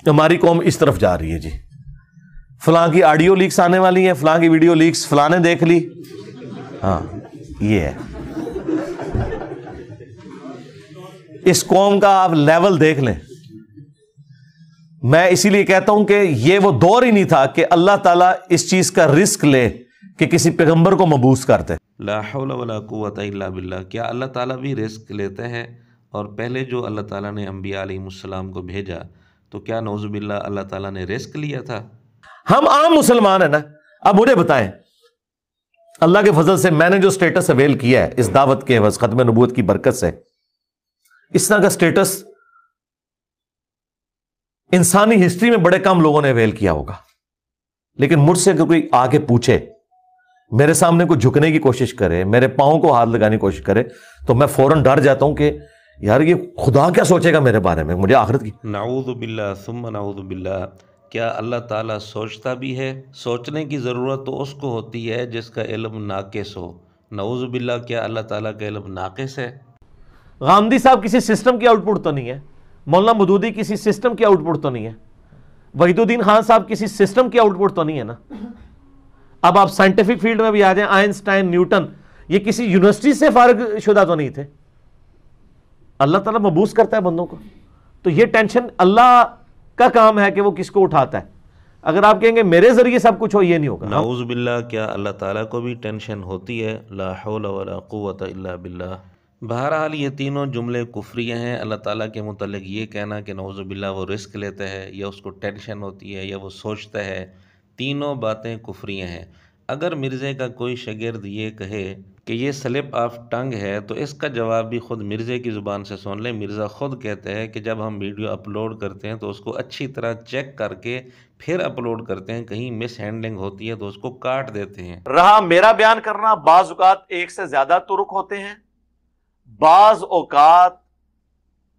हमारी कौम इस तरफ जा रही है जी, फलां की ऑडियो लीक्स आने वाली हैं, फलां की वीडियो लीक्स फलां ने देख ली। हाँ, ये है इस कौम का आप लेवल देख लें। मैं इसीलिए कहता हूं कि ये वो दौर ही नहीं था कि अल्लाह ताला इस चीज का रिस्क ले कि किसी पैगंबर को मबूस करते। ला हौला वला कुव्वता इल्ला बिल्लाह। क्या अल्लाह ताला भी रिस्क लेते हैं? और पहले जो अल्लाह ताला ने अंबिया अलैहिमुस्सलाम को भेजा, तो क्या नौजुबिल्लाह अल्लाह ताला ने रिस्क लिया था? हम आम मुसलमान है ना। अब मुझे बताएं, अल्लाह के फजल से मैंने जो स्टेटस अवेल किया है इस दावत के एवज खत्म नबूवत की बरकत से, इस तरह का स्टेटस इंसानी हिस्ट्री में बड़े कम लोगों ने अवेल किया होगा। लेकिन मुझसे अगर कोई आके पूछे, मेरे सामने कोई झुकने की कोशिश करे, मेरे पांव को हाथ लगाने की कोशिश करे, तो मैं फौरन डर जाता हूं कि यार ये खुदा क्या सोचेगा मेरे बारे में, मुझे आखिरत की। नाऊज़ु बिल्लाह सुम्मा नाऊज़ु बिल्लाह। क्या अल्लाह ताला सोचता भी है? सोचने की ज़रूरत तो उसको होती है जिसका इल्म नाक़िस हो। नाऊज़ु बिल्लाह, क्या अल्लाह ताला का इल्म नाक़िस है? गांधी साहब किसी सिस्टम की आउटपुट तो नहीं है, मौलाना मदूदी किसी सिस्टम की आउटपुट तो नहीं है, वहीदुद्दीन खान साहब किसी सिस्टम की आउटपुट तो नहीं है ना। अब आप साइंटिफिक फील्ड में भी आ जाएं, आइंस्टाइन, न्यूटन, ये किसी यूनिवर्सिटी से फारिग शुदा तो नहीं थे। अल्लाह ताला मबूस करता है बंदों को, तो ये टेंशन अल्लाह का काम है कि वो किसको उठाता है। अगर आप कहेंगे मेरे जरिए सब कुछ हो, ये नहीं होगा। नाऊज़ु बिल्लाह, क्या अल्लाह ताला को भी टेंशन होती है? ला हौला वला कुव्वता इल्ला बिल्लाह। बहरहाल ये तीनों जुमले कुफ्रिया हैं। अल्लाह ताला के मुतल्लिक़ ये कहना कि नऊज़ु बिल्लाह वो रिस्क लेता है, या उसको टेंशन होती है, या वो सोचता है, तीनों बातें कुफ्रिया हैं। अगर मिर्ज़े का कोई शागिर्द ये कहे कि ये स्लिप ऑफ टंग है, तो इसका जवाब भी ख़ुद मिर्ज़े की ज़ुबान से सुन लें। मिर्ज़ा ख़ुद कहते हैं कि जब हम वीडियो अपलोड करते हैं तो उसको अच्छी तरह चेक करके फिर अपलोड करते हैं, कहीं मिस हैंडलिंग होती है तो उसको काट देते हैं। रहा मेरा बयान करना, बाज़ औक़ात एक से ज्यादा तुरुक होते हैं, बाज़ औक़ात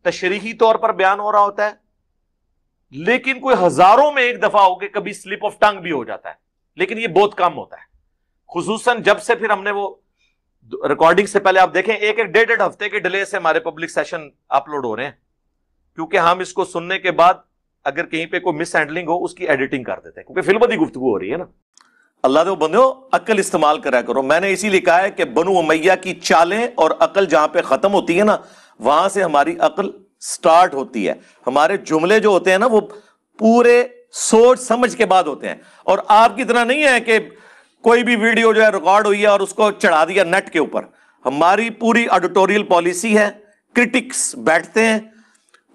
तशरीही तौर पर बयान हो रहा होता है, लेकिन कोई हजारों में एक दफा हो के कभी स्लिप ऑफ टंग भी हो जाता है, लेकिन ये बहुत कम होता है। खुसूसन जब से फिर हमने वो रिकॉर्डिंग से पहले आप देखें, एक एक डेढ़ हफ्ते के डिले से हमारे पब्लिक सेशन अपलोड हो रहे हैं, क्योंकि हम इसको सुनने के बाद अगर कहीं पे कोई मिस हैंडलिंग हो उसकी एडिटिंग कर देते हैं, क्योंकि फिल्म गुफ्तगू हो रही है ना। अल्लाह तो बंदो अक्ल इस्तेमाल करा करो। मैंने इसीलिए कहा है कि बनु उमैया की चालें और अक्ल जहां पे खत्म होती है ना, वहां से हमारी अक्ल स्टार्ट होती है। हमारे जुमले जो होते हैं ना, वो पूरे सोच समझ के बाद होते हैं। और आपकी तरह नहीं है कि कोई भी वीडियो जो है रिकॉर्ड हुई है और उसको चढ़ा दिया नेट के ऊपर। हमारी पूरी एडिटोरियल पॉलिसी है, क्रिटिक्स बैठते हैं,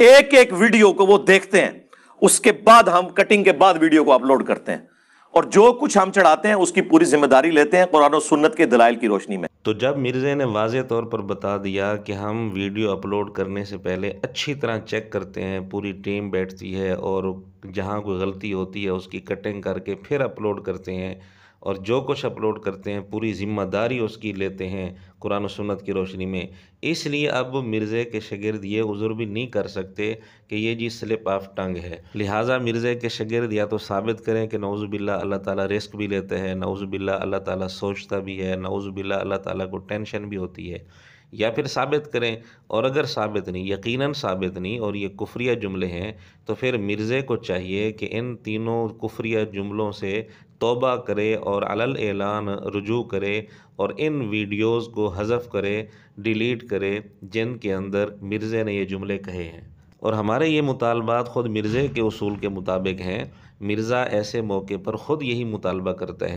एक एक वीडियो को वो देखते हैं, उसके बाद हम कटिंग के बाद वीडियो को अपलोड करते हैं, और जो कुछ हम चढ़ाते हैं उसकी पूरी जिम्मेदारी लेते हैं कुरान और सुन्नत के दलाइल की रोशनी में। तो जब मिर्ज़े ने वाज़े तौर पर बता दिया कि हम वीडियो अपलोड करने से पहले अच्छी तरह चेक करते हैं, पूरी टीम बैठती है और जहां कोई गलती होती है उसकी कटिंग करके फिर अपलोड करते हैं, और जो कुछ अपलोड करते हैं पूरी ज़िम्मेदारी उसकी लेते हैं कुरान और सुन्नत की रोशनी में, इसलिए अब मिर्ज़े के शागिर्द ये उज़्र भी नहीं कर सकते कि ये जी स्लिप ऑफ टंग है। लिहाजा मिर्ज़े के शागिर्द या तो साबित करें कि नऊज़ु बिल्लाह अल्लाह ताला रिस्क भी लेते हैं, नऊज़ु बिल्लाह अल्लाह ताला सोचता भी है, नऊज़ु बिल्लाह अल्लाह ताला को टेंशन भी होती है, या फिर साबित करें। और अगर साबित नहीं, यकीनन साबित नहीं, और ये कुफ्रिया जुमले हैं, तो फिर मिर्ज़े को चाहिए कि इन तीनों कुफ्रिया जुमलों से तौबा करे और अलल ऐलान रुजू करे, और इन वीडियोज़ को हज़फ करे, डिलीट करे जिनके अंदर मिर्ज़े ने ये जुमले कहे हैं। और हमारे ये मुतालबात ख़ुद मिर्ज़े के उसूल के मुताबिक हैं। मिर्ज़ा ऐसे मौके पर ख़ुद यही मुतालबा करता है।